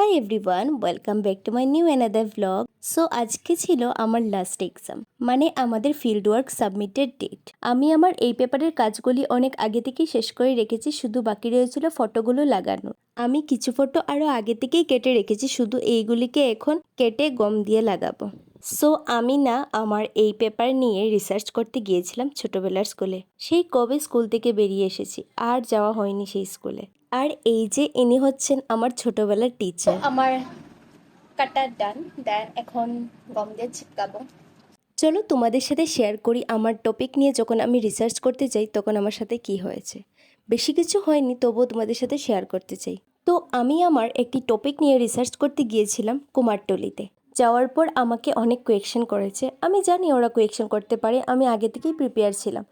Hi everyone, welcome back to my new another vlog. So আজকে ছিল আমার last exam, মানে আমাদের ফিল্ড ওয়ার্ক সাবমিটের ডেট। আমি আমার এই পেপারের কাজগুলি অনেক আগে থেকেই শেষ করে রেখেছি, শুধু বাকি রয়েছিল ফটোগুলো লাগানো। আমি কিছু ফটো আরও আগে থেকেই কেটে রেখেছি, শুধু এইগুলিকে এখন কেটে গম দিয়ে লাগাবো। সো আমি না আমার এই পেপার নিয়ে রিসার্চ করতে গিয়েছিলাম ছোটবেলার স্কুলে। সেই কবে স্কুল থেকে বেরিয়ে এসেছি, আর যাওয়া হয়নি সেই স্কুলে। আর এই যে ইনি হচ্ছেন আমার ছোটবেলার টিচার। আমার কাটা ডান, দেন এখন গম দিয়ে ছিটকাবো। চলো তোমাদের সাথে শেয়ার করি আমার টপিক নিয়ে যখন আমি রিসার্চ করতে যাই তখন আমার সাথে কি হয়েছে। বেশি কিছু হয়নি, তবুও তোমাদের সাথে শেয়ার করতে চাই। তো আমি আমার একটি টপিক নিয়ে রিসার্চ করতে গিয়েছিলাম কুমারটুলিতে। যাওয়ার পর আমাকে অনেক কোয়েকশন করেছে। আমি জানি ওরা কোয়েকশন করতে পারে, আমি আগে থেকেই প্রিপেয়ার ছিলাম।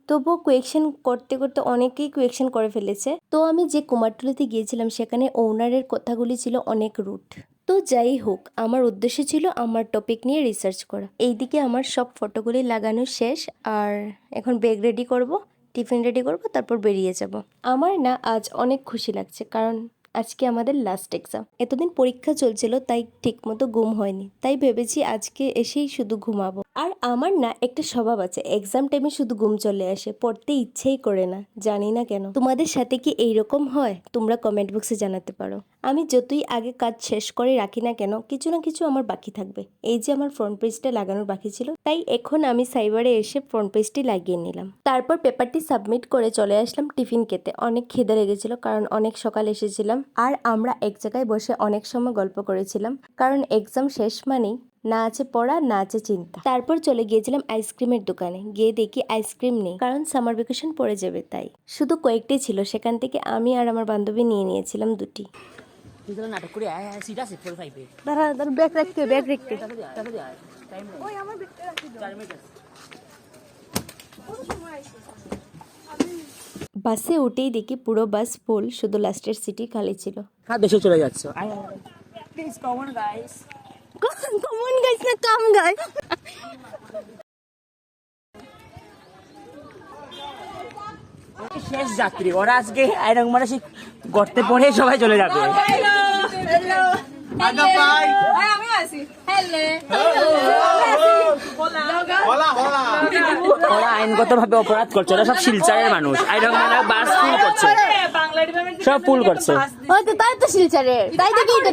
তবুও কোয়েকশন করতে করতে অনেকেই কোয়েকশন করে ফেলেছে। তো আমি যে কুমারটুলিতে গিয়েছিলাম সেখানে ওনারের কথাগুলি ছিল অনেক রুট। তো যাই হোক, আমার উদ্দেশ্য ছিল আমার টপিক নিয়ে রিসার্চ করা। এইদিকে আমার সব ফটোগুলি লাগানো শেষ, আর এখন ব্যাগ রেডি করব, টিফিন রেডি করব, তারপর বেরিয়ে যাব। আমার না আজ অনেক খুশি লাগছে, কারণ আজকে আমাদের লাস্ট এক্সাম। এতদিন পরীক্ষা চলছিল, তাই ঠিকমতো ঘুম হয়নি, তাই ভেবেছি আজকে এসেই শুধু ঘুমাবো। আর আমার না একটা স্বভাব আছে, এক্সাম টাইমে শুধু ঘুম চলে আসে, পড়তে ইচ্ছেই করে না, জানি না কেন। তোমাদের সাথে কি এইরকম হয়? তোমরা কমেন্ট বক্সে জানাতে পারো। আমি যতই আগে কাজ শেষ করে রাখি না কেন, কিছু না কিছু আমার বাকি থাকবে। এই যে আমার ফ্রন্ট পেজটা লাগানোর বাকি ছিল, তাই এখন আমি সাইবারে এসে ফ্রন্ট পেজটি লাগিয়ে নিলাম। তারপর পেপারটি সাবমিট করে চলে আসলাম টিফিন খেতে। অনেক খিদে লেগেছিল, কারণ অনেক সকাল এসেছিলাম। আর আমরা এক জায়গায় বসে অনেক সময় গল্প করেছিলাম, কারণ এক্সাম শেষ মানেই না আছে পড়া, না আছে চিন্তা। তারপর চলে গিয়েছিলাম আইসক্রিমের দোকানে। গিয়ে দেখি আইসক্রিম নেই, কারণ সামার ভ্যাকেশন পড়ে যাবে, তাই শুধু কয়েকটি ছিল। সেখান থেকে আমি আর আমার বান্ধবী নিয়ে নিয়েছিলাম দুটি। নাটক করে সিটা আছে 45 দাঁড়া দাঁড়া, ব্যাগ রাখতে, ব্যাগ রাখতে। টাইম ওই আমার বিটটা রাখি 4 মিনিট আছে। বাসে উঠেই দেখি পুরো বাস ফুল, শুধু লাস্টের সিটি খালি ছিল। হ্যাঁ, দেশে চলে যাচ্ছে। Please come on guys. Common guys না, কাম গাইস। শেষ যাত্রী ওরা আজকে আইরং মারাসি গর্তে পড়ে সবাই চলে যাবে। হ্যালো হ্যালো আদা ভাই আমি আছি। হ্যালো ওরা আইনগতভাবে অপরাধ করছে, ওরা সব শিলচরের মানুষ। আইরং মারা বাস ফুল করছে, সব ফুল করছে। হয়তো তাই তো শিলচরের, তাই দেখি এটা।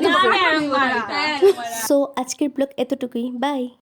সো আজকের ব্লগ এতটুকুই, বাই।